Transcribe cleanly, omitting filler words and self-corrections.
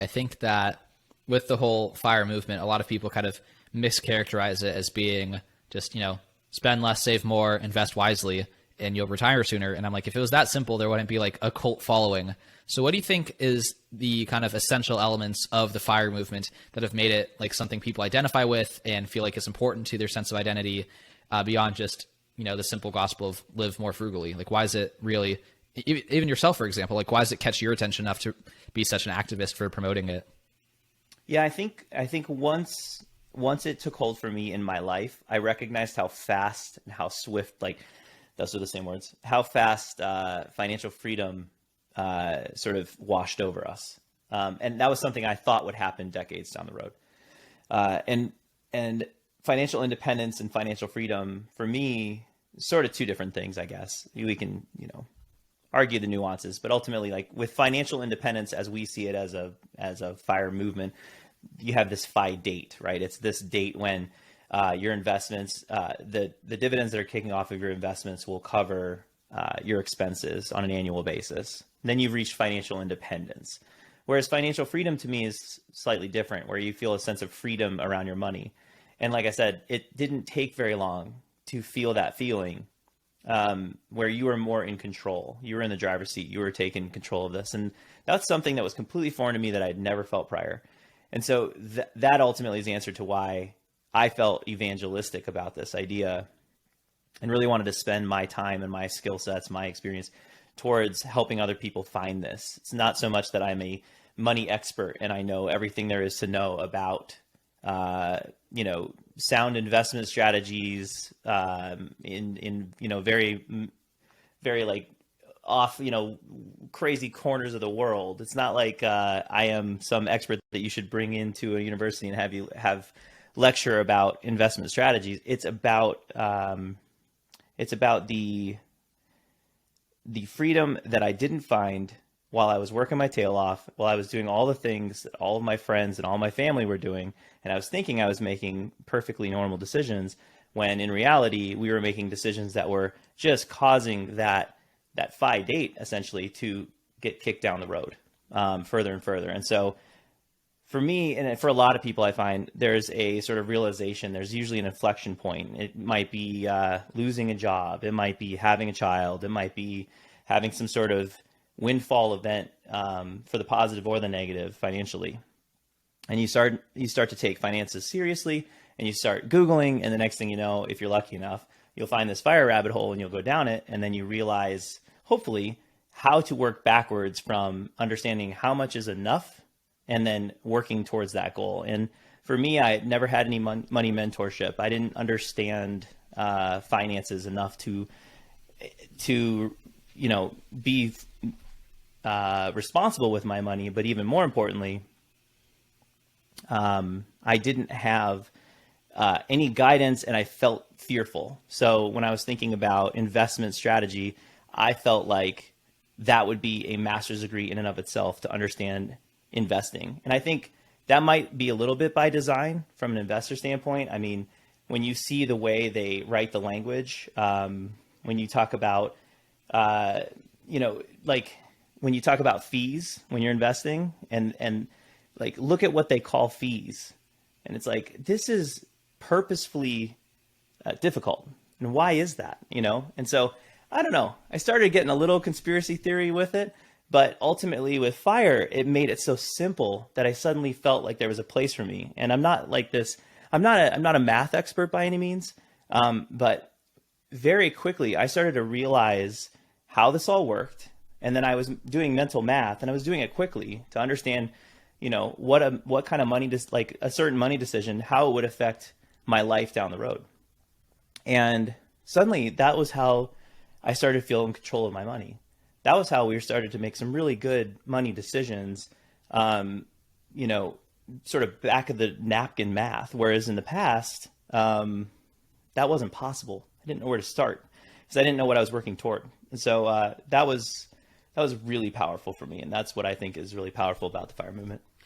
I think that with the whole FIRE movement, a lot of people kind of mischaracterize it as being just, spend less, save more, invest wisely, and you'll retire sooner. And I'm like, if it was that simple, there wouldn't be like a cult following. So what do you think is the kind of essential elements of the FIRE movement that have made it like something people identify with and feel like it's important to their sense of identity, beyond just, the simple gospel of live more frugally? Like, why is it really, even yourself, for example, like, why does it catch your attention enough to be such an activist for promoting it? Yeah, I think once it took hold for me in my life, I recognized how fast and how swift, like those are the same words, how fast financial freedom sort of washed over us. And that was something I thought would happen decades down the road. And financial independence and financial freedom for me, sort of two different things, I guess. We can, argue the nuances, but ultimately, like with financial independence, as we see it as a FIRE movement, you have this FI date, right? It's this date when your investments, the dividends that are kicking off of your investments will cover your expenses on an annual basis. Then you've reached financial independence. Whereas financial freedom to me is slightly different, where you feel a sense of freedom around your money. And like I said, it didn't take very long to feel that feeling, where you were more in control. You were in the driver's seat. You were taking control of this. And that's something that was completely foreign to me that I'd never felt prior. And so that ultimately is the answer to why I felt evangelistic about this idea and really wanted to spend my time and my skill sets, my experience towards helping other people find this. It's not so much that I'm a money expert and I know everything there is to know about, sound investment strategies, in very, very like off, crazy corners of the world. It's not like I am some expert that you should bring into a university and have lecture about investment strategies. It's about the freedom that I didn't find while I was working my tail off, while I was doing all the things that all of my friends and all my family were doing, and I was thinking I was making perfectly normal decisions, when in reality we were making decisions that were just causing that FI date essentially to get kicked down the road further and further. And so for me, and for a lot of people, I find there's a sort of realization, there's usually an inflection point. It might be losing a job. It might be having a child. It might be having some sort of windfall event, for the positive or the negative financially. And you start to take finances seriously, and you start Googling, and the next thing you know, if you're lucky enough, you'll find this FIRE rabbit hole and you'll go down it. And then you realize, hopefully, how to work backwards from understanding how much is enough and then working towards that goal. And for me, I never had any money mentorship. I didn't understand finances enough to be responsible with my money. But even more importantly, I didn't have any guidance, and I felt fearful. So when I was thinking about investment strategy, I felt like that would be a master's degree in and of itself to understand investing. And I think that might be a little bit by design from an investor standpoint. I mean, when you see the way they write the language, when you talk about, like when you talk about fees when you're investing, and like look at what they call fees, and it's like, this is purposefully difficult. And why is that? And so I don't know. I started getting a little conspiracy theory with it, but ultimately with FIRE, it made it so simple that I suddenly felt like there was a place for me. And I'm not like this. I'm not a math expert by any means, but very quickly I started to realize how this all worked. And then I was doing mental math, and I was doing it quickly to understand, what kind of money, like a certain money decision, how it would affect my life down the road. And suddenly that was how I started feeling control of my money. That was how we started to make some really good money decisions, sort of back of the napkin math. Whereas in the past, that wasn't possible. I didn't know where to start because I didn't know what I was working toward. And so that was really powerful for me. And that's what I think is really powerful about the FIRE movement.